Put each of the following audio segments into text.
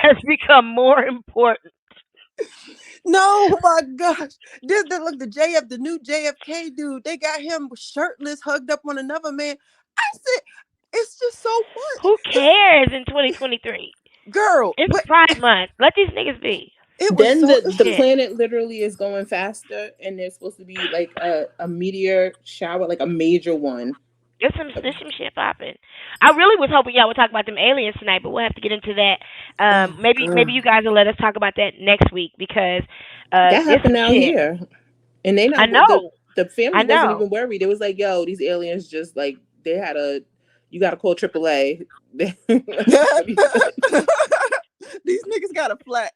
has become more important. No, my gosh. Look, the new JFK dude, they got him shirtless, hugged up on another man. I said, it's just so much. Who cares in 2023? Girl, It's but Pride Month. Let these niggas be. it was Then so the Shit. planet literally is going faster, and there's supposed to be like a meteor shower, like a major one. There's some shit popping. I really was hoping y'all would talk about them aliens tonight, but we'll have to get into that. oh Maybe girl. you guys will let us talk about that next week because That it's some happened out shit. here, and they I not know. the I family wasn't know. even worried. It was like, yo, these aliens just like they had a, you got to call AAA. What are you These niggas got a flat.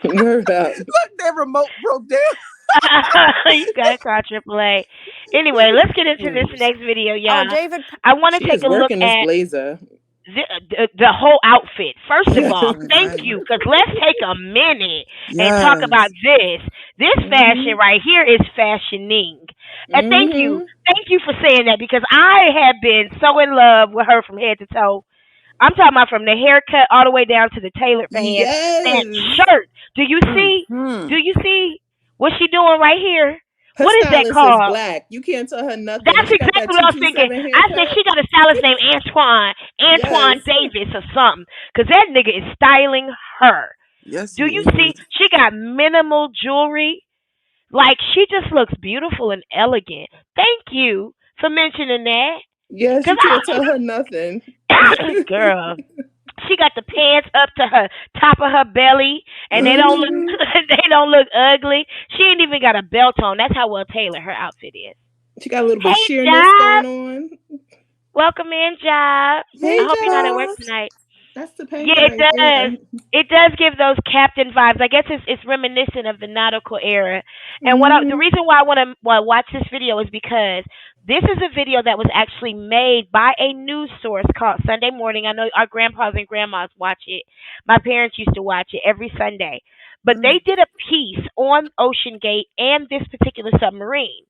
doing? Word up. Look, their remote broke down. You gotta call AAA. Anyway, let's get into this Please. next video, Oh, y'all. David. I want to She take is a look working this at blazer. the whole outfit. First of all, thank Right. you, because let's take a minute and talk about Yes. this. This fashion Mhm. right here is fashioning. And Mhm. thank you for saying that because I have been so in love with her from head to toe. I'm talking about from the haircut all the way down to the tailored pants. That Yes. shirt. Do you see? Hmm. Do you see what she doing right here? Her What is that stylist is called? black. You can't tell her nothing, and That's she got that exactly what I was thinking. 227 I said haircut. she got a stylist named Antoine Yes. Davis or something, because that nigga is styling her. Yes, Do he you is. see? She got minimal jewelry. Like she just looks beautiful and elegant. Thank you for mentioning that, Yes, cause you can't tell her nothing. girl, she got the pants up to her top of her belly, and they don't look Mhm. they don't look ugly. She ain't even got a belt on. That's how well tailored her outfit is. She got a little bit of Hey, sheerness Job. going on. Welcome in, Job. Hey, I Hey, hope you're not at work Jobs. Jobs. tonight. That's Yeah, Topanga it right does. there. It does give those captain vibes. I guess it's reminiscent of the nautical era. And the Mhm. reason why I want to watch this video is because this is a video that was actually made by a news source called Sunday Morning. I know our grandpas and grandmas watch it. My parents used to watch it every Sunday. But they Mm. did a piece on Oceangate and this particular submarine.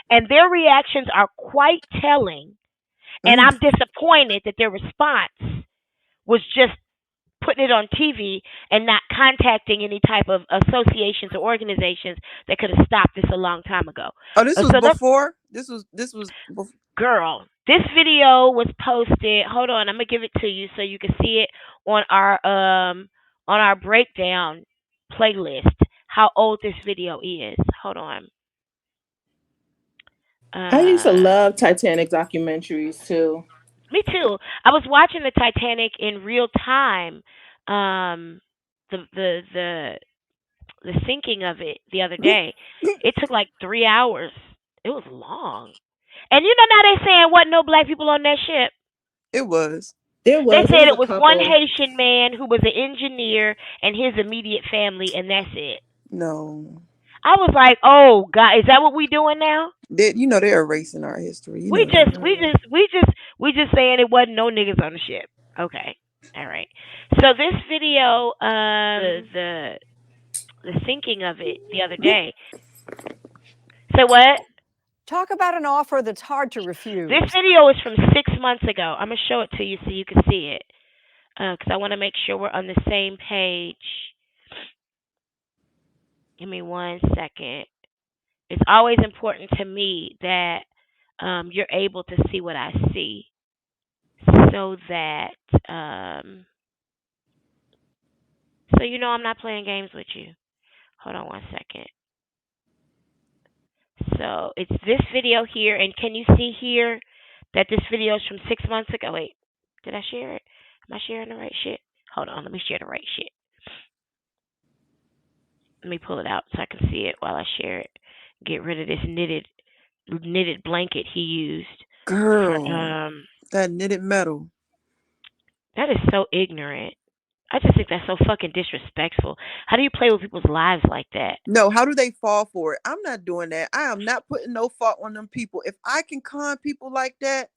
And their reactions are quite telling. And Mm. I'm disappointed that their response was just putting it on TV and not contacting any type of associations or organizations that could have stopped this a long time ago. Oh, this was So let's, before. This was before. girl, this video was posted. Hold on, I'm gonna give it to you so you can see it on our breakdown playlist. How old this video is? Hold on. I used to Uh, love Titanic documentaries too. Me too. I was watching the Titanic in real time. Um, the the sinking of it the other day. It took like 3 hours. It was long. And you know now they saying wasn't no black people on that ship. It was. They There said was it a was one couple. Haitian man who was an engineer and his immediate family, and that's it. No. I was like, oh God, is that what we doing now? They're erasing our history. You We know that. just we Mhm. just we just we just saying it wasn't no niggas on the ship. Okay. All right. So this video, the sinking of it the other day. So what? Talk about an offer that's hard to This refuse. video is from 6 months ago. I'm gonna show it to you so you can see it, because I want to make sure we're on the same page. Give me 1 second. It's always important to me that you're able to see what I see, so that um, so you know I'm not playing games with you. Hold on 1 second. So it's this video here, and can you see here that this video is from 6 months ago? Wait, did I share it? Am I sharing the right shit? Hold on, let me share the right shit. Let me pull it out so I can see it while I share it. Get rid of this knitted blanket he used for Girl, that knitted metal. that is so ignorant. I just think that's so fucking disrespectful. How do you play with people's lives like that? No, how do they fall for it? I'm not doing that. I am not putting no fault on them people. If I can con people like that,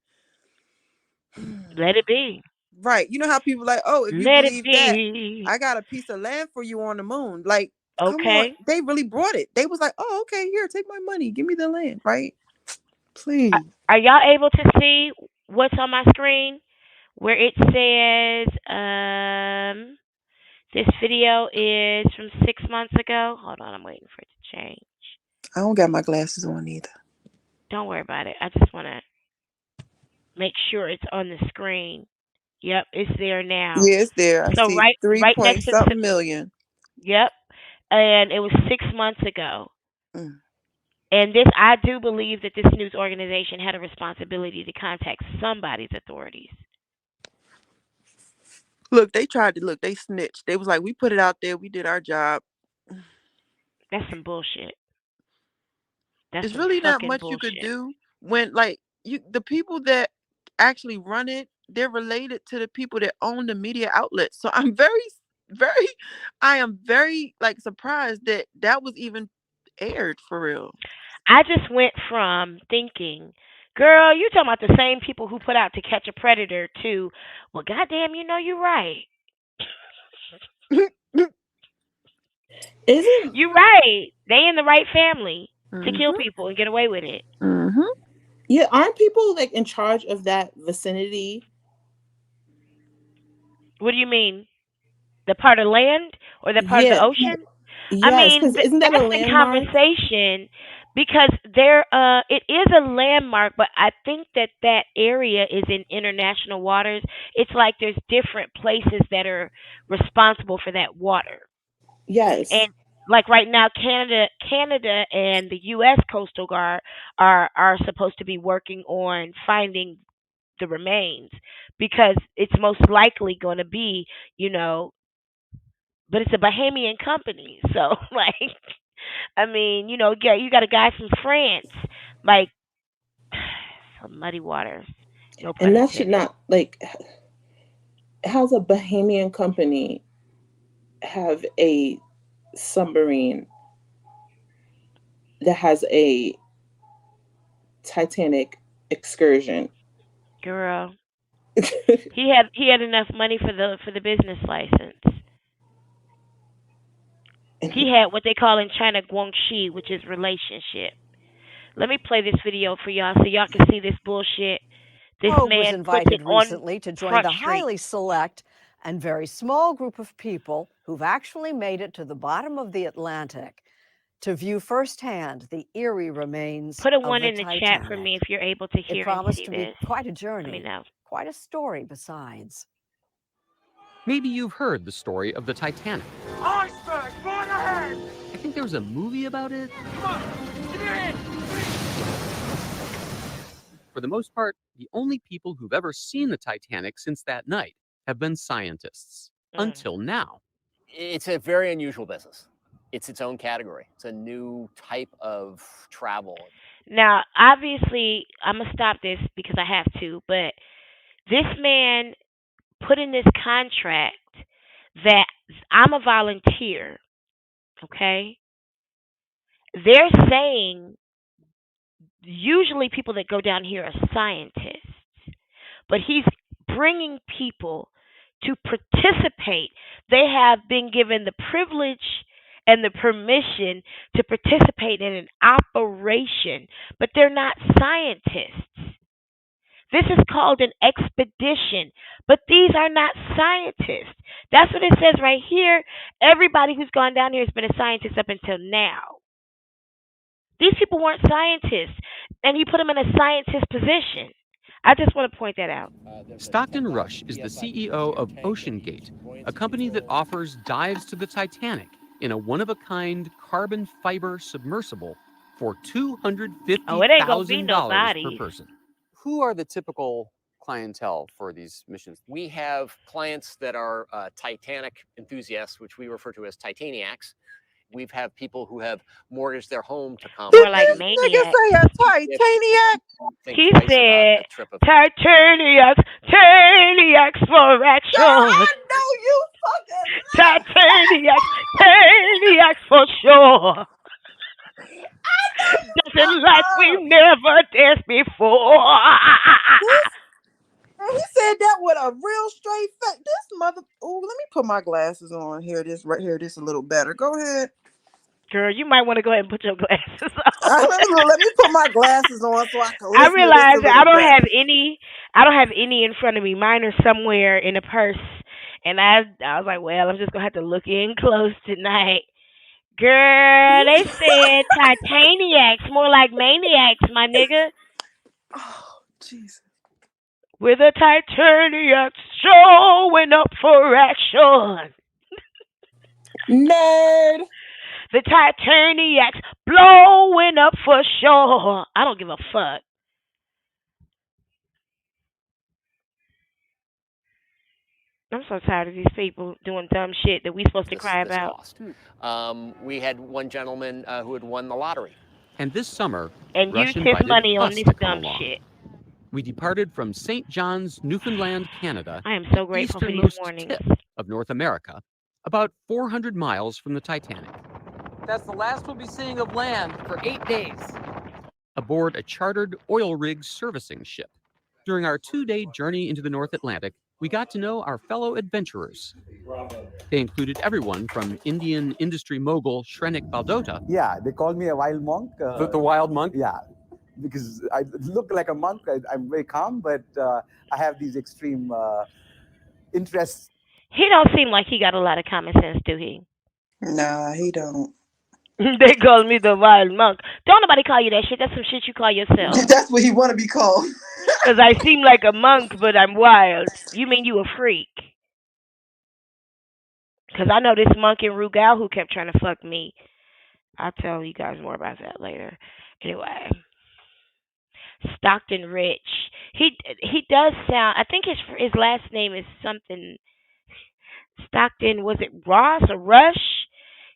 Let it be. right? You know how people like, oh, if you Let it believe that, be. I got a piece of land for you on the moon. Like, come on, Okay. they really brought it. They was like, oh, okay, here, take my money, give me the land, right? Are, Please. are y'all able to see what's on my screen? Where it says This video is from 6 months ago. Hold on, I'm waiting for it to change. I don't got my glasses on either. Don't worry about it. I just want to make sure it's on the screen. Yep, it's there now. Yeah, it's there. I So see three right point next to the something million. yep, and it was 6 months ago. Mm. And this, I do believe that this news organization had a responsibility to contact somebody's authorities. Look, they tried to look. They snitched. They was like, we put it out there. We did our job. That's some bullshit. That's It's some really not fucking much you could bullshit. do when, like, the people that actually run it, they're related to the people that own the media outlets. So I'm very, I am very like surprised that that was even aired for real. I just went from thinking, girl, you talking about the same people who put out To Catch a Predator to, well, goddamn, you're right. Isn't You're right. They in the right family to kill Mhm. people and get away with it. Mhm. yeah? Aren't people like in charge of that vicinity? What do you mean? The part of land or the part of the Yeah, ocean? I yes. mean, Because isn't that a that's the landmark? conversation because it is a landmark, but I think that that area is in international waters. It's like there's different places that are responsible for that water. Yes, And like right now Canada and the US Coastal Guard are supposed to be working on finding the remains because it's most likely going to be, you know, but it's a Bahamian company. So like I mean, yeah, you got a guy from France, like some muddy waters, no pun and that should intended. not like. How's a Bahamian company have a submarine that has a Titanic excursion? Girl, he had enough money for the business license. And He had what they call in China guangxi, which is relationship. Let me play this video for y'all so y'all can see this bullshit. This Hogue was man puts it invited on recently to join Front the Street. highly select and very small group of people who've actually made it to the bottom of the Atlantic to view firsthand the eerie remains Put a of one the in the chat for me Titanic. if you're able to It hear and promised see to be this. quite a Let me journey, know. quite a story besides. Maybe you've heard the story of the Titanic. Iceberg, right ahead! I think there was a movie about it. Come on, give me your hand! For the most part, the only people who've ever seen the Titanic since that night have been scientists. Mm. Until now. It's a very unusual business. It's its own category. It's a new type of travel. Now, obviously, I'm gonna stop this because I have to. But this man put in this contract that I'm a volunteer. Okay, they're saying usually people that go down here are scientists, but he's bringing people to participate. They have been given the privilege and the permission to participate in an operation, but they're not scientists. This is called an expedition, but these are not scientists. That's what it says right here. Everybody who's gone down here has been a scientist up until now. These people weren't scientists, and he put them in a scientist position. I just want to point that out. Stockton Rush is the CEO of Oceangate, a company that offers dives to the Titanic in a one-of-a-kind carbon fiber submersible for Oh, it ain't gonna be no $250,000 per bodies. person. Who are the typical clientele for these missions? We have clients that are Titanic enthusiasts, which we refer to as Titaniacs. We've had people who have mortgaged their home to come. Did More like this nigga maniacs. say a Titaniac? Think He twice about said, a trip of Titaniacs, Titaniacs for Girl, action. I know you fucking Titaniacs, Titaniacs for sure. Dancing like we up. never danced before. This and he said that with a real straight face. This mother. Oh, let me put my glasses on here. This right here. This a little better. Go ahead. Girl, you might want to go ahead and put your glasses on. Let me put my glasses on so I can I listen to this a realize little better. I don't have any in front of me. Mine are somewhere in a purse, And I was like, well, I'm just gonna have to look in close tonight. Girl, they said Titaniacs, more like maniacs, my nigga. Oh, Jesus. With the Titaniacs showing up for action. Nerd. The Titaniacs blowing up for sure. I don't give a fuck. I'm so tired of these people doing dumb shit that we supposed to cry this about. cost. We had one gentleman who had won the lottery. And this summer, And Rush used his invited money on us this to come dumb along. shit. We departed from St. John's, Newfoundland, Canada, I am so the grateful for these easternmost mornings. tip of North America, about 400 miles from the Titanic. That's the last we'll be seeing of land for 8 days. Aboard a chartered oil rig servicing ship. During our 2-day journey into the North Atlantic, we got to know our fellow adventurers. They included everyone from Indian industry mogul Shrenik Baldota. Yeah, they call me a wild monk. The wild monk? Yeah, because I look like a monk. I'm very calm, but I have these extreme interests. He don't seem like he got a lot of common sense, do he? Nah, he don't. They call me the wild monk. Don't nobody call you that shit. That's some shit you call yourself. That's what he want to be called. Because I seem like a monk, but I'm wild. You mean you a freak? Because I know this monk in Rugal who kept trying to fuck me. I'll tell you guys more about that later. Anyway, Stockton Rich. He does sound. I think his last name is something. Stockton, was it Ross or Rush?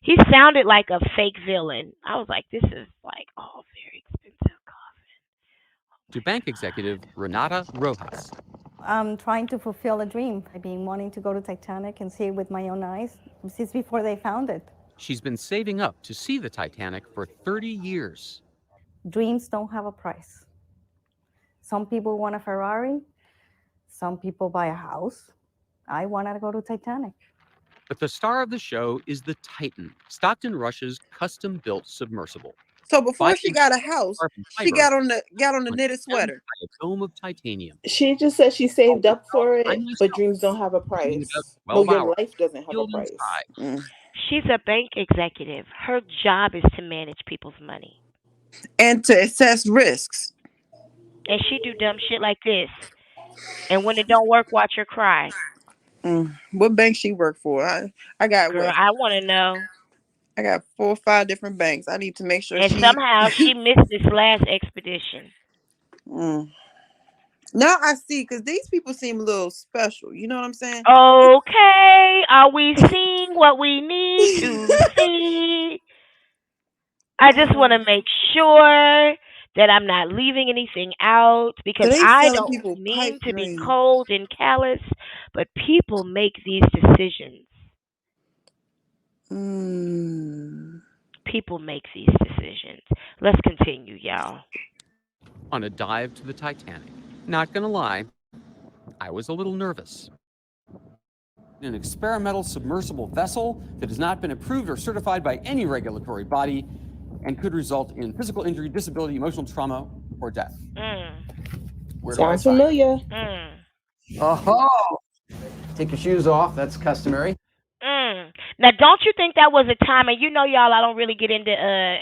He sounded like a fake villain. I was like, this is like all very expensive coffee. To bank executive Renata Rojas. I'm trying to fulfill a dream. I've been wanting to go to Titanic and see it with my own eyes since before they found it. She's been saving up to see the Titanic for 30 years. Dreams don't have a price. Some people want a Ferrari. Some people buy a house. I wanted to go to Titanic. But the star of the show is the Titan, Stockton Rush's custom-built submersible. So before she got a house, she got on the knitted sweater. A dome of titanium. She just said she saved up for it, but dreams don't have a price. No, your life doesn't have a price. She's a bank executive. Her job is to manage people's money. And to assess risks. And she do dumb shit like this. And when it don't work, watch her cry. What bank she work for? I got Girl, I want to know. I got 4 or 5 different banks. I need to make sure. And somehow she missed this last expedition. Now I see, because these people seem a little special. You know what I'm saying? Okay, are we seeing what we need to see? I just want to make sure that I'm not leaving anything out, because I don't mean to be cold and callous, but people make these decisions. People make these decisions. Let's continue, y'all. On a dive to the Titanic. Not gonna lie, I was a little nervous. An experimental submersible vessel that has not been approved or certified by any regulatory body and could result in physical injury, disability, emotional trauma, or death. Sounds familiar. Oh, take your shoes off. That's customary. Now, don't you think that was a time, and you know, y'all, I don't really get into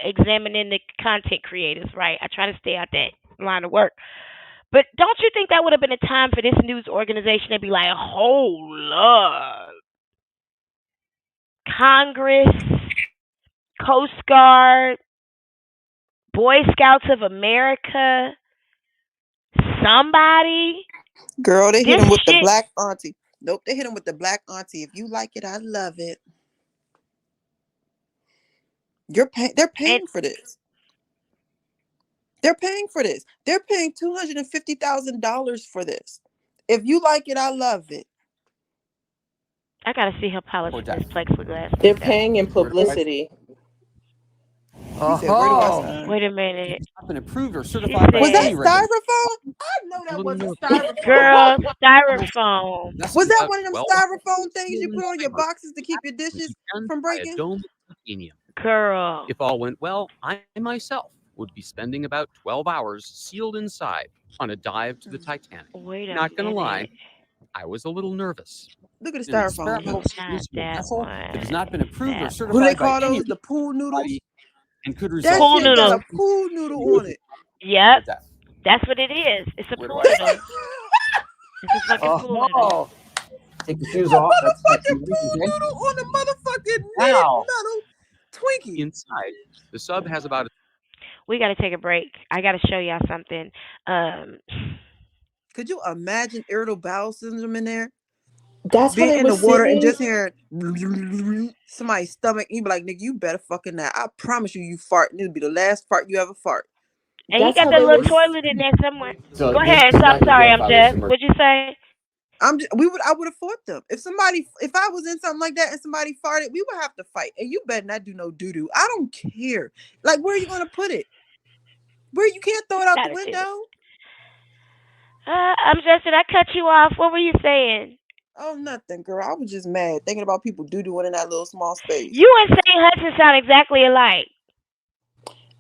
examining the content creators, right? I try to stay out that line of work. But don't you think that would have been a time for this news organization to be like, hold up. Congress, Coast Guard, Boy Scouts of America, somebody? Girl, they hit him with the black auntie. Nope, they hit him with the black auntie. If you like it, I love it. They're paying for this. They're paying for this. They're paying $250,000 for this. If you like it, I love it. I gotta see her polish this plexiglass. They're paying in publicity. Wait a minute. Been approved or certified by was that any styrofoam? I know that wasn't styrofoam. Girl, styrofoam. Was that one of them styrofoam things you put on your boxes to keep your dishes from breaking? Girl. If all went well, I myself would be spending about 12 hours sealed inside on a dive to the Titanic. Wait a Not gonna minute. lie, I was a little nervous. Look at the an styrofoam. experimental It's not submersible that vessel that has not been one. approved or That What do they certified by call any those? The pool noodles? body and could That result pool shit got noodles. a pool noodle on it. Yep, death. that's what it is. It's a Where do pool I noodle. It's a fucking pool noodle. Oh, take your shoes A off. That's motherfucking okay. pool noodle on the motherfucking knitted Now, metal Twinkie. Inside, the sub has about We got to take a break. I got to show y'all something. Um, Could you imagine irritable bowel syndrome in there? That's how Being they in were the water and sitting. just hearing somebody's stomach, you be like, nigga, you better fucking not. I promise you, you fart. And it'll be the last fart you ever fart. and he That's got how that they little were. toilet in there somewhere. so Go this ahead. is So I'm not your sorry, I'm grandfather's Jess. submersible. What'd you say? I would have fought them. If I was in something like that and somebody farted, we would have to fight. And you better not do no doo doo. I don't care. Like, where are you gonna put it? Where you can't throw it out the Gotta do. window? I'm Jess. Did I cut you off? What were you saying? Oh, nothing, girl. I was just mad thinking about people doo dooing in that little small space. You and St. Hudson sound exactly alike.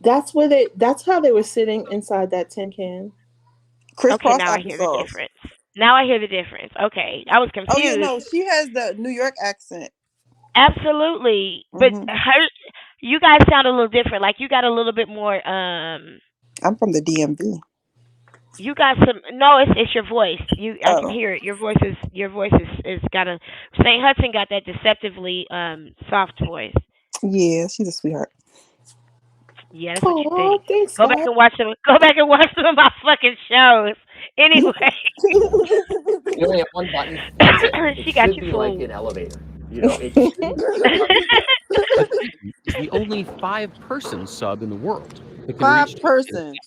That's how they were sitting inside that tin can. Okay, Crisscross now I hear the applesauce. difference. Now I hear the difference. Okay, I was Oh yeah, confused. no, she has the New York accent. Absolutely, but Hmm you guys sound a little different. Like you got a little bit more. I'm from the DMV. You got some. No, it's your voice. I can Oh hear it. Your voice is got a. St. Hudson got that deceptively soft voice. yeah, she's a sweetheart. Yeah, that's what you Oh, think. thanks, Go back God. and watch them. Go back and watch some of my fucking shows. Anyway, You only have one button. That's it. It she got should you be like fooled. an elevator. You know, it shouldn't the Titan is the only 5-person sub in the world that can 5 reach persons.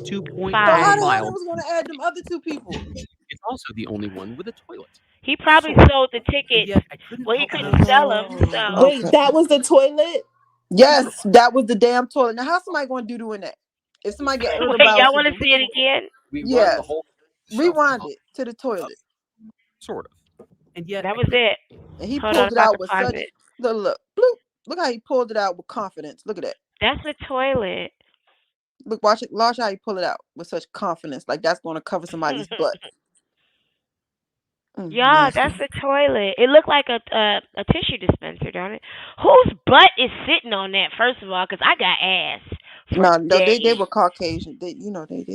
2.5 So how the hell miles. they was gonna add them other 2 people? It's also the only one with a toilet. He probably sold the And tickets. yet, I couldn't Well, he help but couldn't sell them, so Wait, Okay. that was the toilet? Yes, that was the damn toilet. Now, how's somebody gonna do in that? If somebody get irritable wait, bowel y'all want to syndrome, see it again? we run the yes, whole rewind it to the toilet. Sort of. And yet, That was it. And he Hold on, pulled I'm it about to out with pause such it. look, bloop. Look how he pulled it out with confidence. Look at that. That's the toilet. Look, watch how he pull it out with such confidence, like that's gonna cover somebody's butt. Yeah, Nasty. that's the toilet. It looked like a tissue dispenser, don't it? Whose butt is sitting on that? First of all, because I got ass for No, they days. were Caucasian. They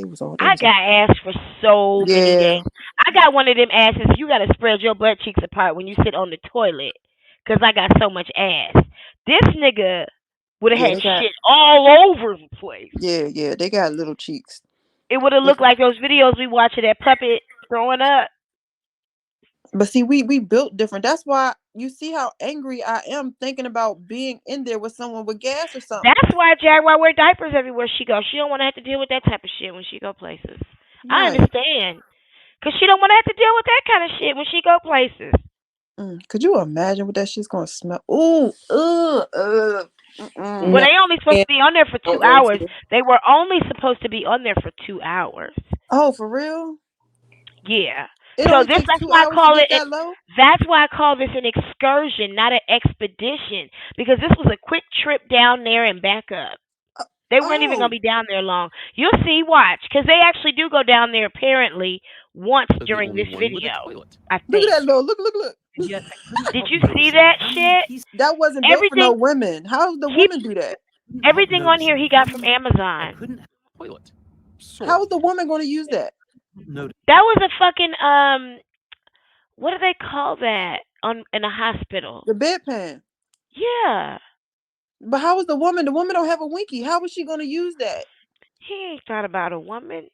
was all. They I was all. got ass for so many Yeah. days. I got one of them asses. You got to spread your butt cheeks apart when you sit on the toilet, because I got so much ass. This nigga would have Yeah, had they got. shit all over the place. Yeah, they got little cheeks. It would have looked like those videos we watch of that puppet throwing up. But see, we built different. That's why you see how angry I am thinking about being in there with someone with gas or something. That's why Jaguar wear diapers everywhere she goes. She don't want to have to deal with that type of shit when she go places. I Right. understand, cause she don't want to have to deal with that kind of shit when she go places. Could you imagine what that shit's gonna smell? Ooh, Well, No, they only supposed to be on there for don't 2 want hours. to. They were only supposed to be on there for 2 hours. Oh, for real? Yeah. It So only this takes that's 2 why I hours to call get it. that low? That's why I call this an excursion, not an expedition, because this was a quick trip down there and back up. They weren't even Oh, gonna be down there long. You'll see, watch, because they actually do go down there apparently once the during only this one with a video. toilet. I look think. at that low. Look. And yet, I couldn't Did help you but see noticing that how many shit? pieces That wasn't built for no Everything women. How does the he woman do that? couldn't help everything on here noticing he got how from many- I Amazon. couldn't help the toilet. Sort How of. is the woman gonna use that? Notice That was a fucking what do they call that on in a hospital? The bedpan. Yeah. But how is the woman? The woman don't have a winky. How is she gonna use that? He ain't thought about a woman.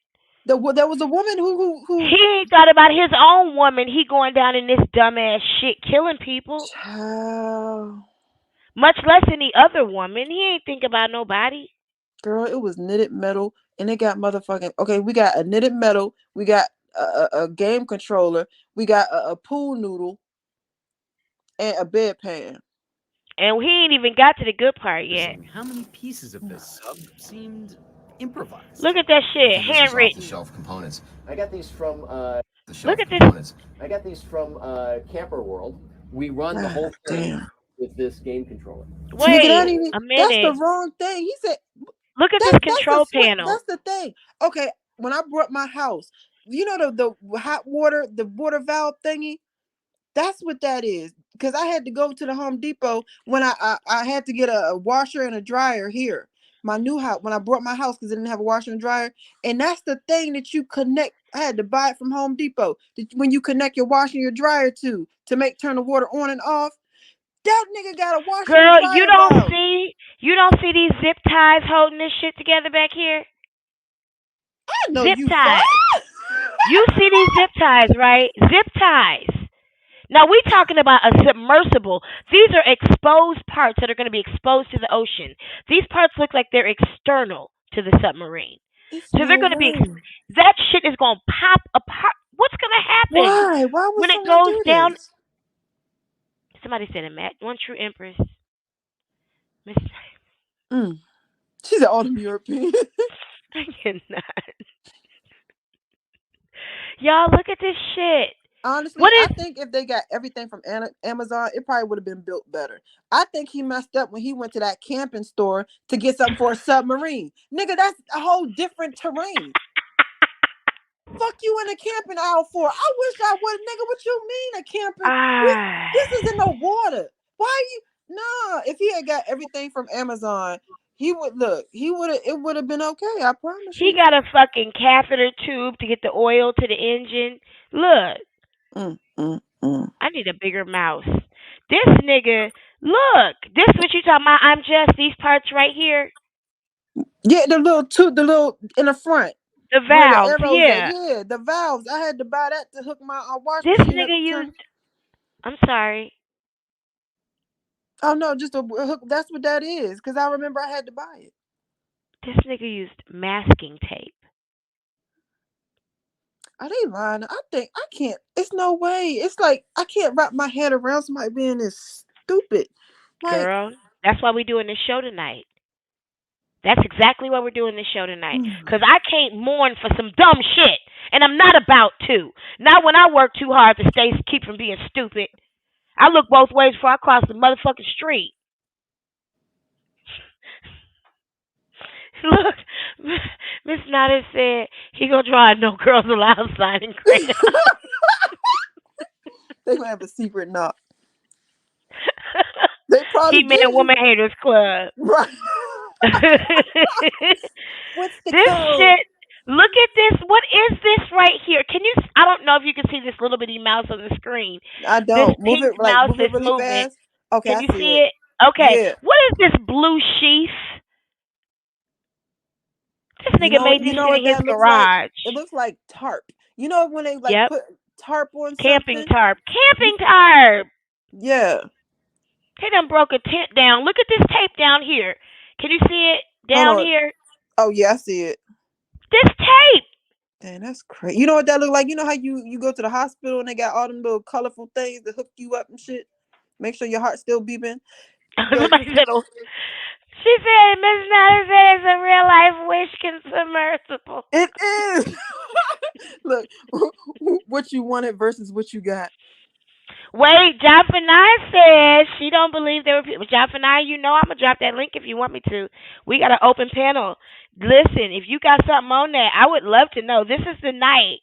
There was a woman who He ain't thought about his own woman. He going down in this dumbass shit killing people. Child. Much less any other woman. He ain't think about nobody. Girl, it was knitted metal, and it got motherfucking. Okay, we got a knitted metal. We got a game controller. We got a pool noodle and a bedpan. And he ain't even got to the good part yet. how many pieces of this sub seemed improvised. Look at that shit, handwritten. off-the-shelf components. I got these from Look at this. Camper World. We run the whole thing Damn. with this game controller. Nigga, Wait a that's the minute. wrong thing. He said Look at this that's control the panel. That's the thing. Okay, when I brought my house, you know the hot water, the water valve thingy. That's what that is. Because I had to go to the Home Depot when I had to get a washer and a dryer here. My new house, when I brought my house, because it didn't have a washer and dryer. And that's the thing that you connect. I had to buy it from Home Depot. When you connect your washer and your dryer to make turn the water on and off. That nigga got a washer and Girl, dryer valve. you don't see these zip ties holding this shit together back here? I know Zip you fuck. ties. You see these zip ties, right? Zip ties. Now we talking about a submersible. These are exposed parts that are going to be exposed to the ocean. These parts look like they're external to the submarine. It's So they're no going to be way. that shit is going to pop apart. What's going to happen Why? Why would when it someone goes do down? this? Somebody said it, Matt. One true empress. Miss She's an autumn European. I cannot. Y'all look at this shit. Honestly, What I is think if they got everything from Amazon, it probably would have been built better. I think he messed up when he went to that camping store to get something for a submarine. Nigga, that's a whole different terrain. Fuck you in a camping aisle for. I wish I would, nigga. What you mean a camping? This is in the water. Why you? Nah, if he had got everything from Amazon, he would look. He would have. It would have been okay. I promise he you. got a fucking catheter tube to get the oil to the engine. Look, I need a bigger mouse. This nigga, look, this what you talking about? I'm just these parts right here. Yeah, the little in the front. The Where the valves, arrows at? yeah. Yeah, the valves. I had to buy that to hook my wash This machine up. nigga used. I'm sorry. Oh no, just a hook. That's what that is. Because I remember I had to buy it. This nigga used masking tape. Are they lying? I think I can't. It's no way. It's like I can't wrap my head around somebody being this stupid. Like, Girl, that's why we doing this show tonight. That's exactly why we're doing this show tonight. Because I can't mourn for some dumb shit. And I'm not about to. Not when I work too hard to keep from being stupid. I look both ways before I cross the motherfucking street. Look, Miss Nada said he gonna draw a no girls allowed sign in Cradle. they gonna have a secret knock. They probably He Man Woman Haters Club. Right. What's the this code? shit? Look at this. What is this right here? Can you? I don't know if you can see this little bitty mouse on the screen. I don't. This Move pink it like mouse move it is really moving. fast. Okay, Can I you see see it. Okay. Yeah. What is this blue sheath? This nigga made this shit in his garage. Like? It looks like tarp. You know when they like put tarp on camping something? tarp. Camping tarp. Yeah. He done broke a tent down. Look at this tape down here. Can you see it down here? Oh yeah, I see it. This tape. Damn, that's crazy. You know what that look like? You know how you go to the hospital and they got all them little colorful things to hook you up and shit? Make sure your heart's still beeping. Somebody said, she said, Miss Nada said it's a real life wish submersible. It is. Look, what you wanted versus what you got. Wait, Jafanai says she don't believe there were people. Jafanai, you know I'm gonna drop that link if you want me to. We got an open panel. Listen, if you got something on that, I would love to know. This is the night.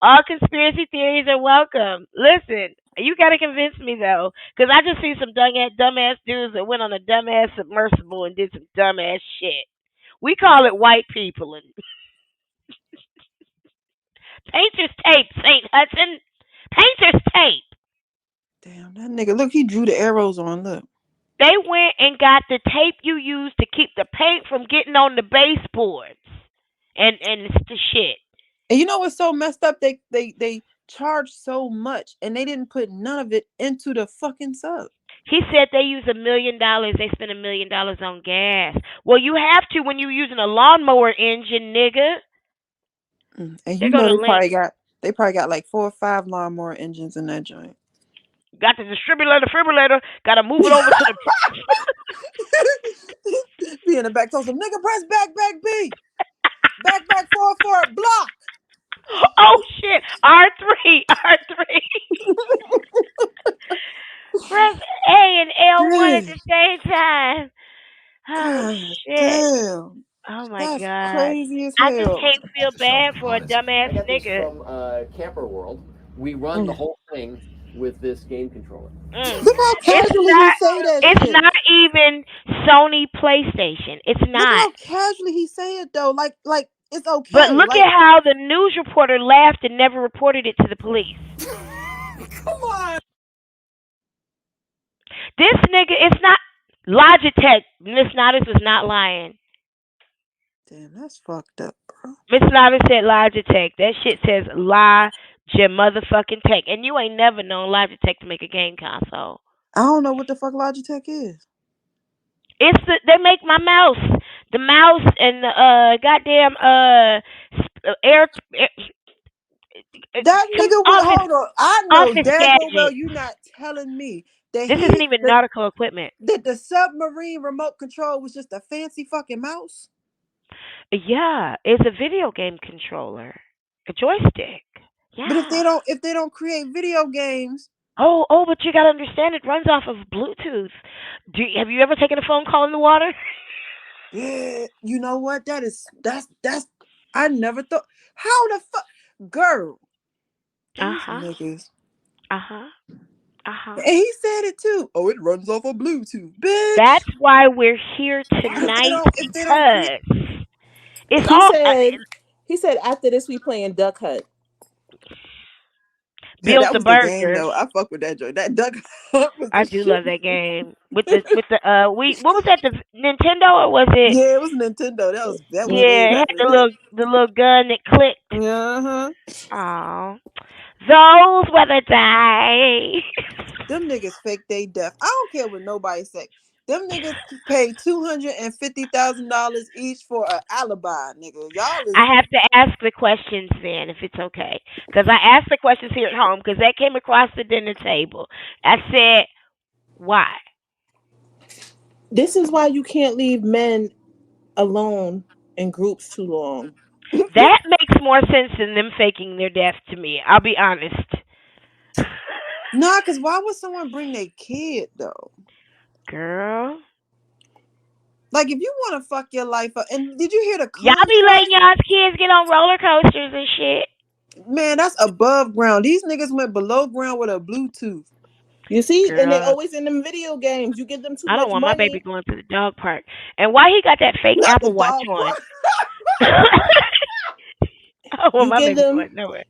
All conspiracy theories are welcome. Listen, you gotta convince me though, because I just see some dumbass dudes that went on a dumbass submersible and did some dumbass shit. We call it white people and painter's tape, St. Hudson. Painter's tape. Damn, that nigga. Look, he drew the arrows on. Look. They went and got the tape you use to keep the paint from getting on the baseboards. And it's the shit. And you know what's so messed up? They charge so much and they didn't put none of it into the fucking sub. He said they use $1 million. They spend $1 million on gas. Well, you have to when you're using a lawnmower engine, nigga. And you know they probably got like 4 or 5 lawnmower engines in that joint. Got the defibrillator. Got to move it over to the. Be in the back, told some nigga press back B. back 4 block. Oh shit! R3. Press A and L1 at the same time. Oh shit! Damn. Oh my That's god! crazy as hell. I just can't feel bad for a dumbass nigga. From Camper World, we run the whole thing with this game controller. Look how casually he say that It's shit. not even Sony PlayStation. It's Look not. how casually he say it though. Like it's okay. But look like, at how the news reporter laughed and never reported it to the police. come on. This nigga, it's not Logitech. Miss Nadas was not lying. Damn, that's fucked up, bro. Miss Nadas said Logitech. That shit says Logitech motherfucking tech. And you ain't never known Logitech to make a game console. I don't know what the fuck Logitech is. They make my mouse. The mouse and the goddamn air That nigga would hold on. I know office damn well gadget. you not telling me that This isn't even nautical equipment. That the submarine remote control was just a fancy fucking mouse. Yeah, it's a video game controller, a joystick. Yeah. But if they don't create video games. Oh, but you gotta understand it runs off of Bluetooth. Have you ever taken a phone call in the water? Yeah, you know what? That's I never thought. How the fuck, girl? Niggas. And he said it too. Oh, it runs off of Bluetooth, bitch. That's why we're here tonight because he said after this we playing Duck Hunt. Build the burger. Game, though. I fuck with that joint. That Duck Hunt was I do love that game. What was that, the Nintendo or was it? Yeah, it was Nintendo. That was it had the little gun that clicked. Uh-huh. Oh. Those were the days. Them niggas fake they death. I don't care what nobody say. Them niggas pay $250,000 each for an alibi, nigga. I have to ask the questions then, if it's okay, because I asked the questions here at home because that came across the dinner table. I said, "Why?" This is why you can't leave men alone in groups too long. That makes more sense than them faking their death to me. I'll be honest. Nah, because why would someone bring their kid though? Girl. Like if you want to fuck your life up, and did you hear the y'all be letting y'all's kids get on roller coasters and shit? Man, that's above ground. These niggas went below ground with a Bluetooth. You see, and they always in them video games. You give them too much money. I don't want my baby going to the dog park. And why he got that fake Apple Watch on?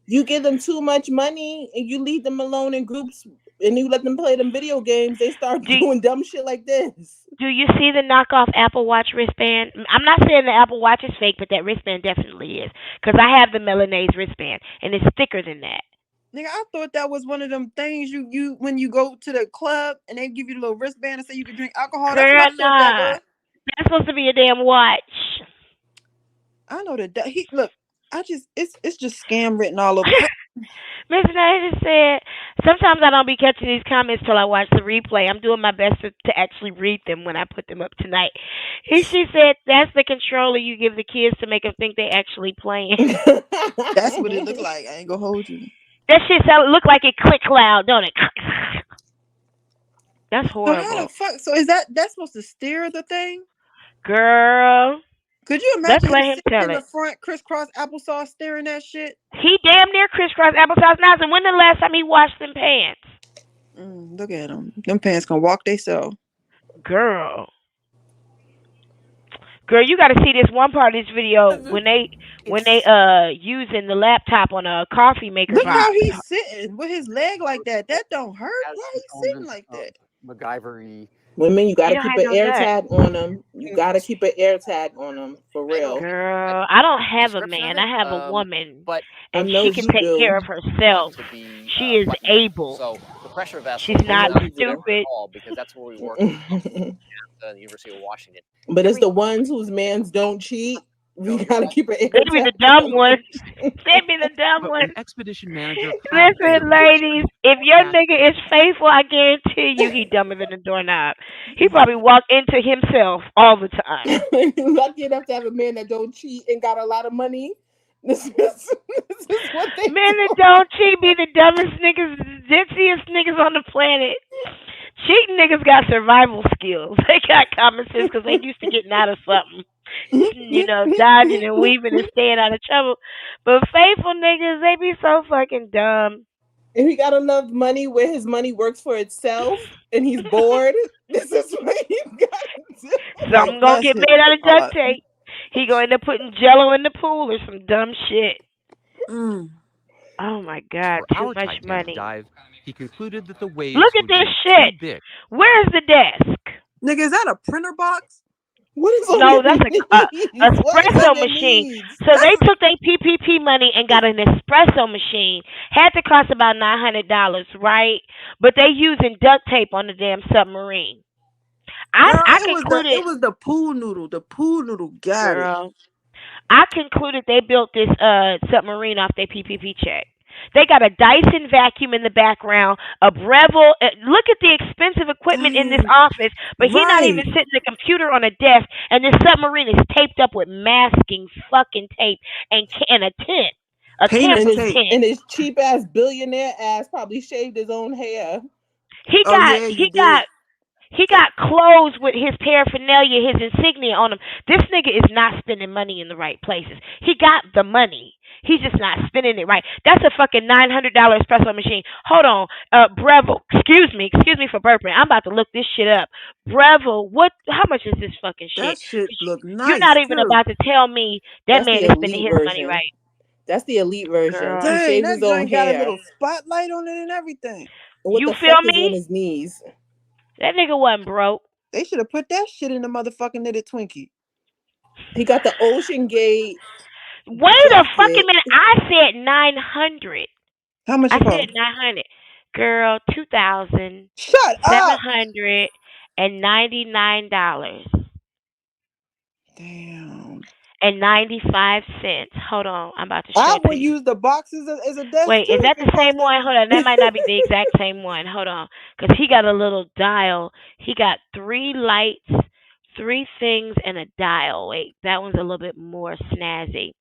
You give them too much money and you leave them alone in groups and you let them play them video games. They start doing dumb shit like this. Do you see the knockoff Apple Watch wristband? I'm not saying the Apple Watch is fake, but that wristband definitely is. Because I have the Melanaise wristband, and it's thicker than that. Nigga, I thought that was one of them things you when you go to the club and they give you the little wristband and say you can drink alcohol. Girl, that's what I thought that was. That's supposed to be a damn watch. I know that it's just scam written all over. Miss Nader said, sometimes I don't be catching these comments till I watch the replay. I'm doing my best to actually read them when I put them up tonight. She said, that's the controller you give the kids to make them think they actually playing. That's what it looked like. I ain't gonna hold you. That shit look like it click loud, don't it? That's horrible. So how the fuck? So is that's supposed to steer the thing? Girl. Could you imagine Let's let him tell in it. the front crisscross applesauce steering that shit? He damn near crisscross applesauce now. And when the last time he washed them pants? Look at him. Them pants can walk theyself. Girl, you got to see this one part of this video when they using the laptop on a coffee maker. Look box. how he's sitting with his leg like that. That don't hurt. Why he sitting like that? MacGyver-y. Women, you gotta keep an air tag on them. You gotta keep an air tag on them for real. Girl, I don't have a man. I have a woman, but and she can take care of herself. She is able. So the pressure vessel. She's not stupid. Because that's where we work at the University of Washington. But it's the ones whose mans don't cheat. We gotta keep an air tag. They be the dumb ones. They be the dumb ones. Expedition manager. Listen, ladies, if your nigga is faithful, I guarantee you he dumber than a doorknob. He probably walk into himself all the time. Lucky enough to have a man that don't cheat and got a lot of money. This is what they men that don't cheat be the dumbest niggas, ditziest niggas on the planet. Cheating niggas got survival skills. They got common sense because they used to getting out of something. You know, dodging and weaving and staying out of trouble. But faithful niggas, they be so fucking dumb. If he got enough money where his money works for itself and he's bored, this is what he got to do. Right. Something gonna That get shit. made out of duct tape. He gonna end up putting Jello in the pool or some dumb shit. Mm. Oh my God, For too our much Titanic money. dive, he concluded that the waves Look at would this be too shit. big. Where's the desk? Nigga, is that a printer box? What is on No, your that's a knees? What is on espresso your machine. knees? So they took their PPP money and got an espresso machine. Had to cost about $900, right? But they using duct tape on the damn submarine. Girl, I it concluded, was the pool noodle. The pool noodle got it. girl. I concluded they built this submarine off their PPP check. They got a Dyson vacuum in the background, a Breville. Look at the expensive equipment in this Dang. office, but he's not even Right. sitting at a computer on a desk. And this submarine is taped up with masking fucking tape and a tent, a Painter's tamper's tape. tent. And his cheap ass billionaire ass probably shaved his own hair. He Oh got yeah, you he did. got He got clothes with his paraphernalia, his insignia on him. This nigga is not spending money in the right places. He got the money. He's just not spending it right. That's a fucking $900 espresso machine. Hold on. Breville, excuse me for burping. I'm about to look this shit up. Breville, how much is this fucking shit? That shit look You're nice not even too. about to tell me that That's man the is spending elite his money version. right. That's the elite version. Girl. He Dang, shaves his that own joint got a hair. little spotlight on it and everything. And what You the feel fuck is on me? his knees? That nigga wasn't broke. They should have put that shit in the motherfucking knitted Twinkie. He got the Oceangate Wait a fucking jacket. minute. I said 900. How much I it said cost? 900. Girl, Shut up. $2,799 Damn. and 95 cents. Hold on, I'm about to show I it to would you. use the box as a desk Wait, too is if that it the cost same that one? much. Hold on, that might not be the exact same one. Hold on, because he got a little dial. He got 3 lights, 3 things, and a dial. Wait, that one's a little bit more snazzy.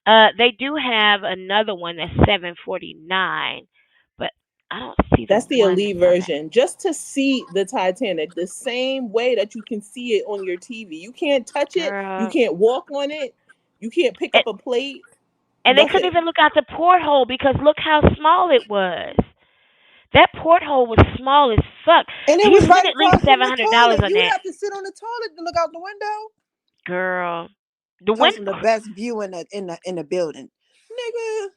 They do have another one that's $749, but I don't see the That's the one elite that's on that. version. Just to see the Titanic the same way that you can see it on your TV. You can't touch it. You Girl. can't walk on it. You can't pick up a plate. And they couldn't Nothing. even look out the porthole because look how small it was. That porthole was small as fuck. And it He was right spent at least across from the $700 toilet. on You would that. have to sit on the toilet to look out the window. Girl. The Talking win- from the best view in the building. Nigga.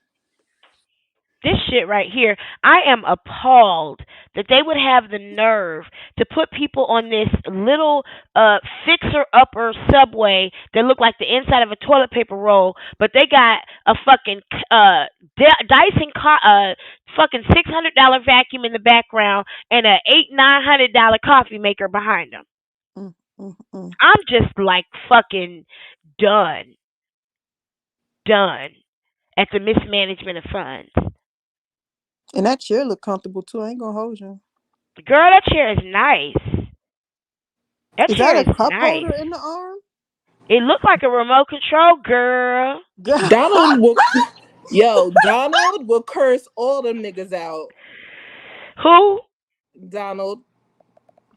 This shit right here, I am appalled that they would have the nerve to put people on this little fixer upper subway that look like the inside of a toilet paper roll, but they got a fucking Dyson fucking $600 vacuum in the background and a $900 coffee maker behind them. I'm just like fucking done at the mismanagement of funds. And that chair look comfortable too. I ain't gonna hold you. Girl, that chair is nice. That Is chair that a is cup nice. holder in the arm? It looked like a remote control, girl. Donald will curse all them niggas out. Who? Donald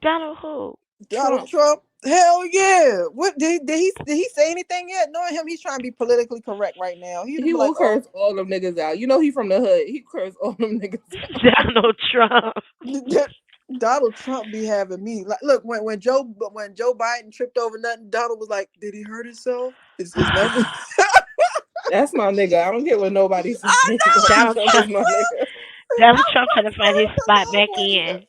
who? Donald Trump. Hell yeah. What did he say anything yet? Knowing him, he's trying to be politically correct right now. He will curse all them niggas out. You know he from the hood. He curse all them niggas out. Donald Trump. Donald Trump be having me like, look, when Joe Biden tripped over nothing, Donald was like, did he hurt himself? Is nothing? That's my nigga. I don't care what nobody says. Donald Trump. Donald Trump trying to find his spot back in.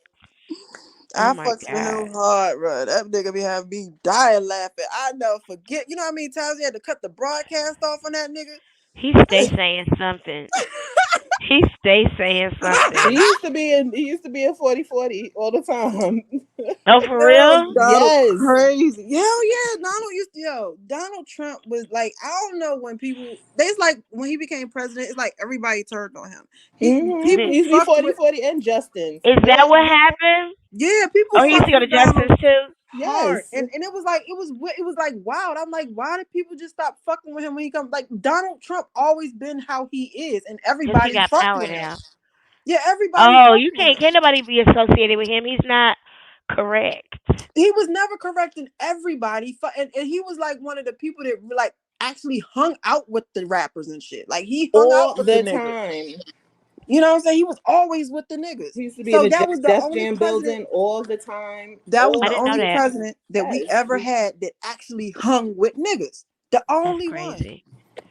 I fucks with him hard, bro. That nigga be having me dying laughing. I never forget. You know how many times he had to cut the broadcast off on that nigga? He stay saying something. He stay saying something. He used to be in 40-40 all the time. Oh, for real? Yes. Crazy. Hell yeah. Donald Trump was like, I don't know when people, it's like when he became president, it's like everybody turned on him. People used to be 40-40 and Justin. Is that what happened? Yeah, people. Oh, he used to go to Justin's too. Hard. Yes. And it was like wild. I'm like, why did people just stop fucking with him when he comes? Like, Donald Trump always been how he is, and everybody got fucked power with him. now. Yeah, everybody. Oh, you can't nobody be associated with him. He's not correct. He was never correcting everybody, and he was like one of the people that like actually hung out with the rappers and shit. Like he hung out with the niggas. You know what I'm saying? He was always with the niggas. He used to be So in that the was the Def only Jam president. building all the time. That was I the didn't know only that. president that we ever had that actually hung with niggas. The That's only one. crazy.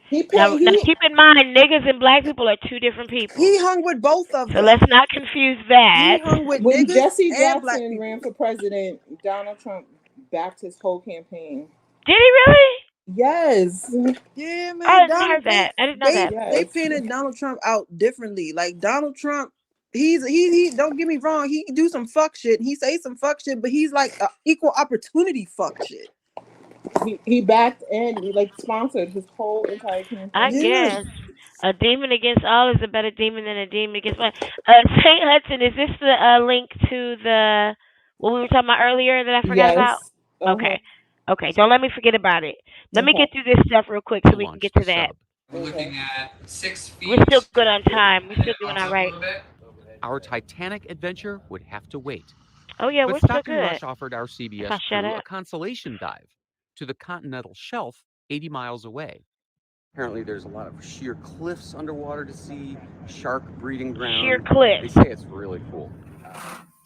He Now, paid. keep in mind, niggas and black people are two different people. He hung with both of So them. let's not confuse that. He hung with When niggas Jesse and black Jackson people. ran for president, Donald Trump backed his whole campaign. Did he really? Yes. Yeah, man. I didn't hear that. I didn't know that. They painted Donald Trump out differently. Like Donald Trump, he don't get me wrong, he do some fuck shit. He say some fuck shit, but he's like equal opportunity fuck shit. He backed and he like sponsored his whole entire campaign. I guess a demon against all is a better demon than a demon against one. St. Hudson, is this the link to the what we were talking about earlier that I forgot about? Okay. Okay, don't let me forget about it. Let me get through this stuff real quick so we can get to that. We're looking at 6 feet. We're still good on time. We're still doing all right. Our Titanic adventure would have to wait. Oh yeah, but we're still Stockton good. Rush offered our CBS shut crew a up. consolation dive to the continental shelf 80 miles away. Apparently, there's a lot of sheer cliffs underwater to see, shark breeding ground. Sheer cliffs. They say it's really cool.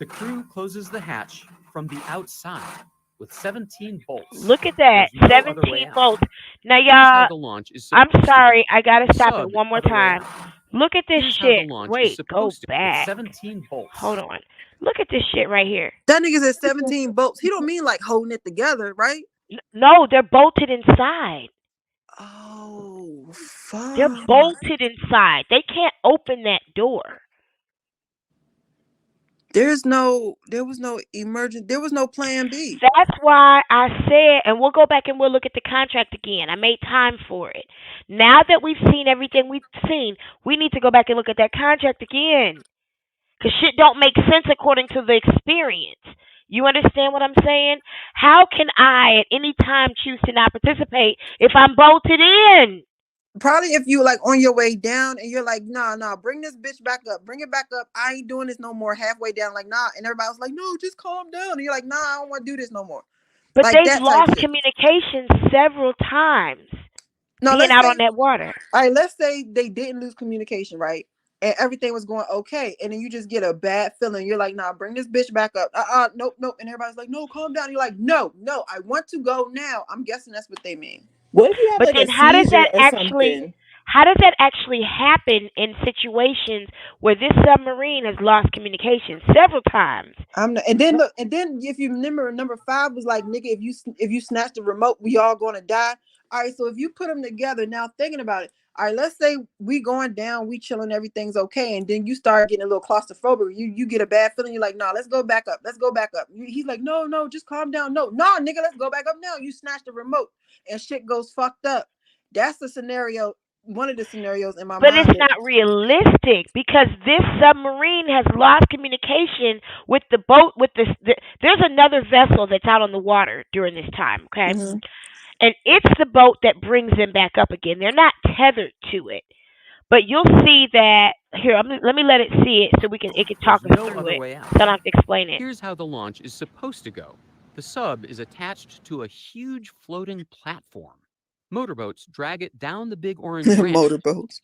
The crew closes the hatch from the outside with 17 bolts. Look at that, There's no other way 17 out. bolts. Now, Here's how y'all, the launch is I'm supposed to sorry, go. I gotta The stop sub it one more other way time. out. Look at this Here's how the shit. launch is Wait, go supposed to back. 17 bolts. Hold on. Look at this shit right here. That nigga said 17 bolts. He don't mean like holding it together, right? No, they're bolted inside. Oh, fuck. They're bolted inside. They can't open that door. There was no plan B. That's why I said, and we'll go back and we'll look at the contract again. I made time for it. Now that we've seen everything we've seen, we need to go back and look at that contract again. Because shit don't make sense according to the experience. You understand what I'm saying? How can I at any time choose to not participate if I'm bolted in? Probably if you like on your way down and you're like, nah, bring this bitch back up. Bring it back up. I ain't doing this no more. Halfway down, like, nah. And everybody was like, no, just calm down. And you're like, nah, I don't want to do this no more. But like they've lost communication several times being out on that water. All right, let's say they didn't lose communication, right? And everything was going okay. And then you just get a bad feeling. You're like, nah, bring this bitch back up. Nope. And everybody's like, no, calm down. You're like, no, I want to go now. I'm guessing that's what they mean. What if you have but like then a how does that something? How does that actually happen in situations where this submarine has lost communication several times? And then if you remember, number 5 was like, nigga, if you snatch the remote, we all gonna die. All right, so if you put them together, now thinking about it, all right, let's say we going down, we chilling, everything's okay, and then you start getting a little claustrophobic. You get a bad feeling. You're like, nah, let's go back up. He's like, no, just calm down. No, nigga, let's go back up now. You snatch the remote and shit goes fucked up. That's the scenario. One of the scenarios in my mind. But it's not realistic because this submarine has lost communication with the boat. There's another vessel that's out on the water during this time, okay? Mm-hmm. And it's the boat that brings them back up again. They're not tethered to it. But you'll see that here. Let me let it see it so it can talk us through it. So I don't have to explain it. Here's how the launch is supposed to go. The sub is attached to a huge floating platform. Motorboats drag it down the big orange ramp. Motorboats.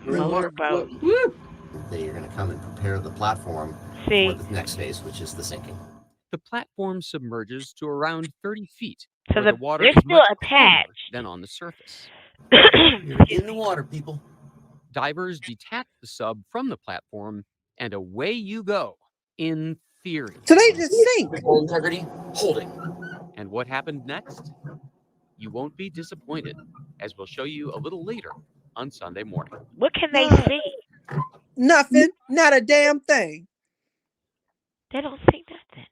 Motorboat. You're going to come and prepare the platform for the next phase, which is the sinking. The platform submerges to around 30 feet. So the water there's is still much attached than on the surface. You're in the water, people. Divers detach the sub from the platform, and away you go. In theory. So they just sink. Full integrity, holding. And what happened next? You won't be disappointed, as we'll show you a little later on Sunday morning. What can they see? Nothing. Not a damn thing. They don't see nothing.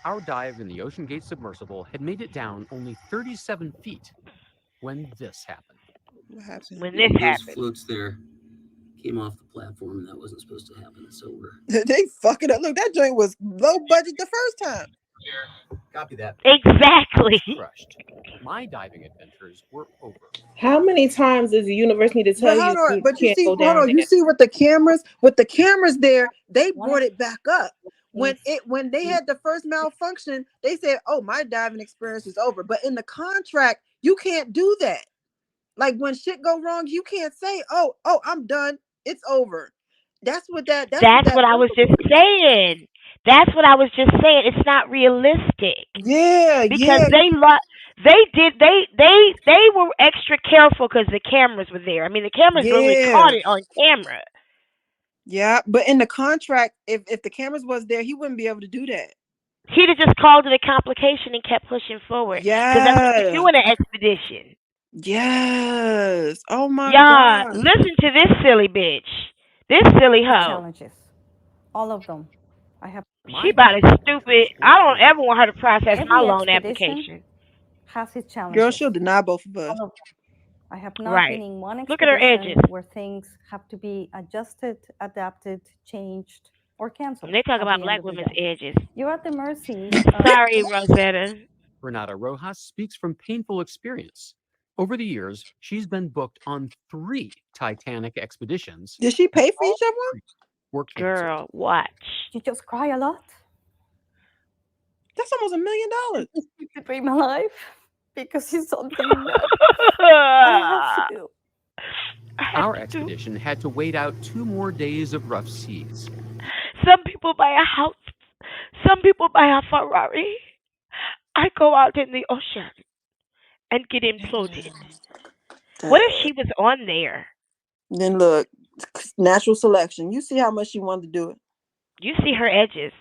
Our dive in the Oceangate submersible had made it down only 37 feet when this happened. What happened? When this happened. Those floats there came off the platform, and that wasn't supposed to happen. So we're they fucking up. Look, that joint was low budget the first time. Copy that. Exactly. Crushed. My diving adventures were over. How many times does the universe need to tell you? But you see, hold on. You see with the cameras there, they brought it back up. When they had the first malfunction, they said, "Oh, my diving experience is over." But in the contract, you can't do that. Like when shit go wrong, you can't say, "Oh, I'm done. It's over." That's what that That's what I was just billboard is. saying. That's what I was just saying. It's not realistic Yeah, because yeah, they were extra careful because the cameras were there. I mean, the cameras literally caught yeah, it on camera. yeah. But in the contract, if the cameras was there, he wouldn't be able to do that. He'd have just called it a complication and kept pushing forward because that's what you Yeah, do in an expedition. yes. Oh my Y'all, God, listen to this silly bitch. This silly hoe. Challenges, all of them. I have She about as stupid. I don't ever want her to process my every loan expedition application. has its girl, challenges. she'll deny both of us. All of them. I have not been Right. in one Look at her edges. expedition where things have to be adjusted, adapted, changed, or canceled And they talk at about the end black of the women's day. edges. You're at the mercy of Sorry, Rosetta. Renata Rojas speaks from painful experience. Over the years, she's been booked on 3 Titanic expeditions. Did she pay for All each of them? 3 were canceled. Girl, watch. you just cry a lot. That's almost $1 million. Just keep the dream alive because it's something that I have to do. Our expedition had to wait out 2 more days of rough seas. Some people buy a house. Some people buy a Ferrari. I go out in the ocean and get imploded. What if she was on there? Then look, natural selection. You see how much she wanted to do it. You see her edges.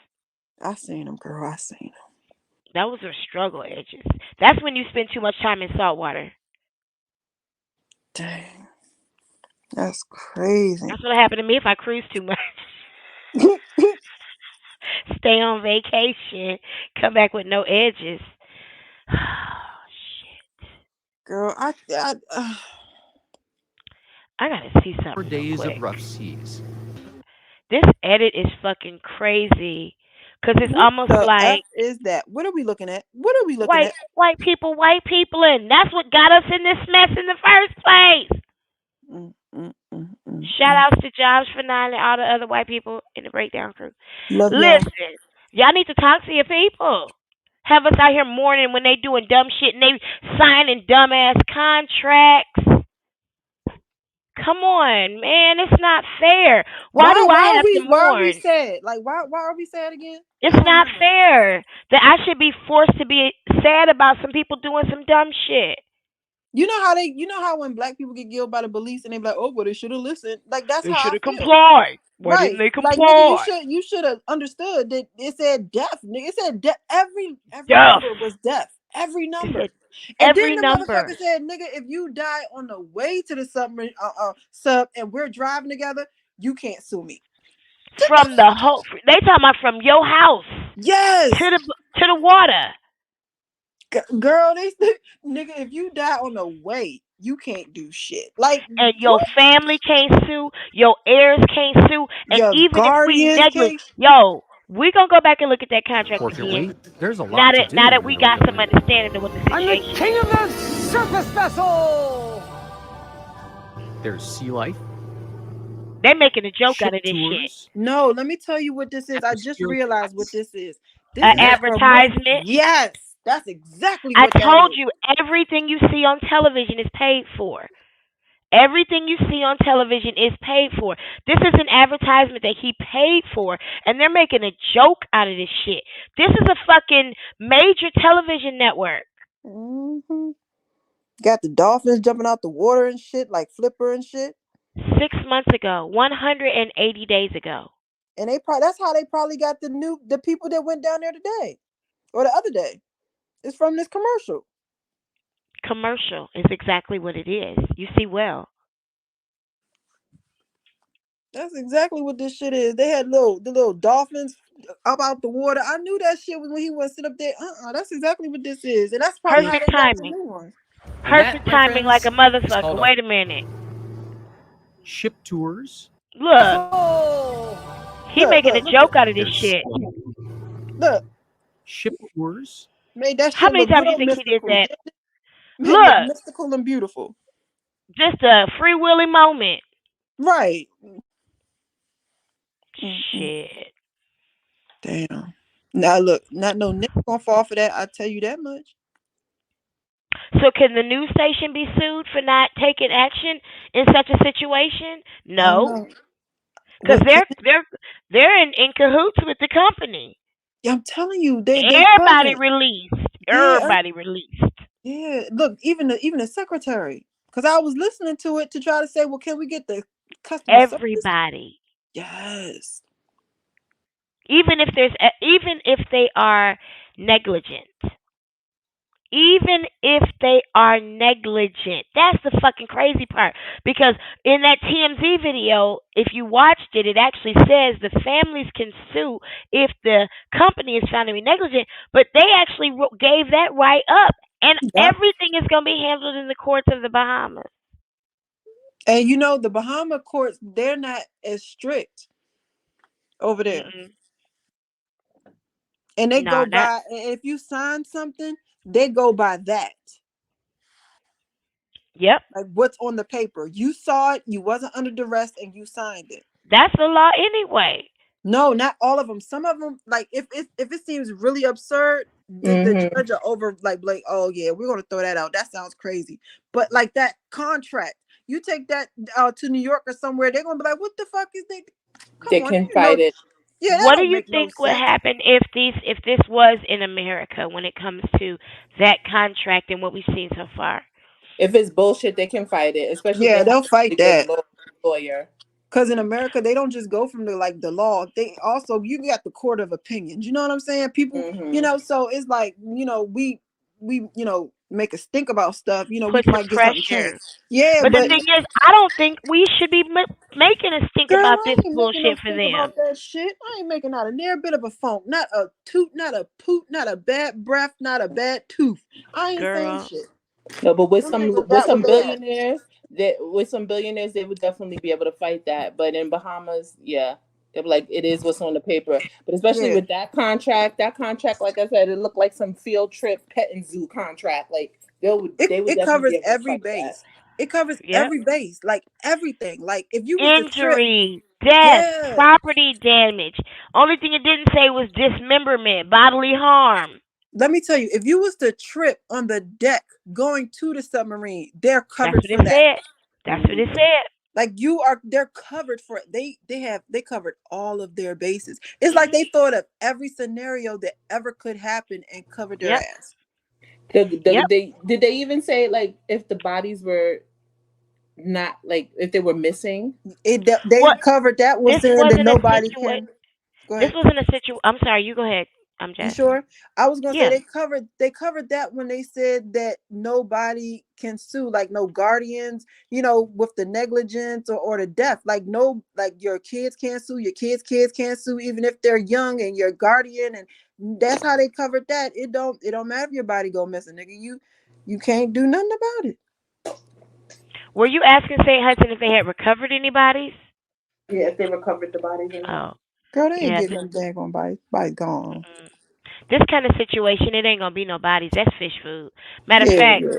I seen them, girl. I seen them. That was her struggle edges. That's when you spend too much time in salt water. Dang, that's crazy. That's what happened to me if I cruise too much. Stay on vacation, come back with no edges. Oh, shit. Girl, I gotta see 4 something real days quick. of rough seas. This edit is fucking crazy. Cause it's what almost the like F is that? What are we looking at? What are we looking at? white people, and that's what got us in this mess in the first place. Shout outs to Jobs for 9 and all the other white people in the breakdown crew. Love y'all. Listen, y'all need to talk to your people. Have us out here mourning when they doing dumb shit and they signing dumbass contracts. Come on, man, it's not fair. Why do I have to Why are we mourn? sad? Like why are we sad again? It's not fair that I should be forced to be sad about some people doing some dumb shit. You know how when black people get killed by the police and they be like, oh, well, they should have listened. Like that's They how I should have feel. complied. Why didn't they Like comply? nigga, you should have understood that it said death. Nigga, it said death. Every number was death. Every number. And every then the number. motherfucker said, nigga, if you die on the way to the submarine sub and we're driving together, you can't sue me. From the whole, they talking about from your house. Yes. To the water. Girl, nigga, if you die on the way, you can't do shit. Like, and your family can't sue, your heirs can't sue, and your even if we negligent, we gonna go back and look at that contract Fortunately, again. there's a lot to do. Now that we got some understanding of what the situation I'm the king of the surface vessel. There's sea life. They're making a joke Ship out of this tours. shit. No, let me tell you what this is. I just realized what this is. This An is advertisement. Yes, that's exactly what I told you everything you see on television is paid for. Everything you see on television is paid for. This is an advertisement that he paid for, and they're making a joke out of this shit. This is a fucking major television network. Mm-hmm. Got the dolphins jumping out the water and shit, like Flipper and shit. 6 months ago, 180 days ago. And that's how they probably got the people that went down there today or the other day. It's from this commercial. Commercial is exactly what it is. You see well. That's exactly what this shit is. They had the little dolphins up out the water. I knew that shit was when he was sit up there. That's exactly what this is. And that's probably perfect how they timing. got the new ones. Perfect timing like a motherfucker. Wait a minute. Ship tours. Look. He making a joke out of this shit. Look. Ship tours. Made that shit How many look times real you think he did that? Look. Mystical and beautiful. Just a freewheeling moment. Right. Shit. Damn. Now look, not no nigga gonna fall for that. I tell you that much. So can the news station be sued for not taking action in such a situation? I don't No, know. because What can they're in cahoots with the company. I'm telling you, they Everybody present. released. Yeah, Everybody released. yeah. Look, even the secretary. Because I was listening to it to try to say, well, can we get the customer service? Everybody. Yes. Even if they are negligent. Even if they are negligent. That's the fucking crazy part. Because in that TMZ video, if you watched it, it actually says the families can sue if the company is found to be negligent, but they actually gave that right up. And Yep. everything is going to be handled in the courts of the Bahamas. And the Bahama courts, they're not as strict over there. Mm-mm. And they No, go not. by, if you sign something, they go by that. Yep. Like what's on the paper. You saw it, you wasn't under duress, and you signed it. That's the law anyway. No, not all of them. Some of them, like if it seems really absurd, the judge are over like, oh yeah, we're gonna throw that out. That sounds crazy. But like that contract, you take that to New York or somewhere, they're gonna be like, what the fuck is they? They Come on, can fight it. Yeah, that What do don't you make no think would sense. happen if this was in America when it comes to that contract and what we've seen so far? If it's bullshit, they can fight it, especially if Yeah, they have they'll a fight really good that. lawyer. Because in America, they don't just go from the law. They also, you got the court of opinions. You know what I'm saying? People, so it's like, we make us think about stuff. We Put some might get something pressure. changed. Yeah, But the but thing is, I don't think we should be making us think girl, about I this ain't making bullshit us for think them. about that shit. I ain't making out a near bit of a funk. Not a toot, not a poot, not a bad breath, not a bad tooth. I ain't saying Girl. shit. No, but with Them some niggas with got what some they at. billionaires, they would definitely be able to fight that. But in Bahamas, yeah, they're like it is what's on the paper. But especially Yeah. with that contract, like I said, it looked like some field trip petting zoo contract. Like they would It definitely covers be able to every fight that. base. It covers Yep. every base, like everything. Like if you was to trip, Injury, death, yeah. property damage. Only thing it didn't say was dismemberment, bodily harm. Let me tell you, if you was to trip on the deck going to the submarine, they're That's covered what for it that. said. That's what it said. Like they're covered for it. They covered all of their bases. It's like they thought of every scenario that ever could happen and covered their Yep. ass. Did they even say like if the bodies were not like if they were missing? They covered that was This saying that wasn't a nobody situation. can. Go This ahead. wasn't a situation. I'm sorry. You go ahead. I'm You just. sure? I was gonna say Yeah. they covered that when they said that nobody can sue, like no guardians, with the negligence or the death. Like no, like your kids can't sue, your kids can't sue, even if they're young and your guardian, and that's how they covered that. It don't matter if your body go missing, nigga. You can't do nothing about it. Were you asking St. Hudson if they had recovered any bodies? Yeah, if they recovered the bodies or not. Oh, Girl, they ain't yeah. getting them daggone body gone. This kind of situation, it ain't gonna be no bodies. That's fish food. Matter of Yeah, fact, yeah.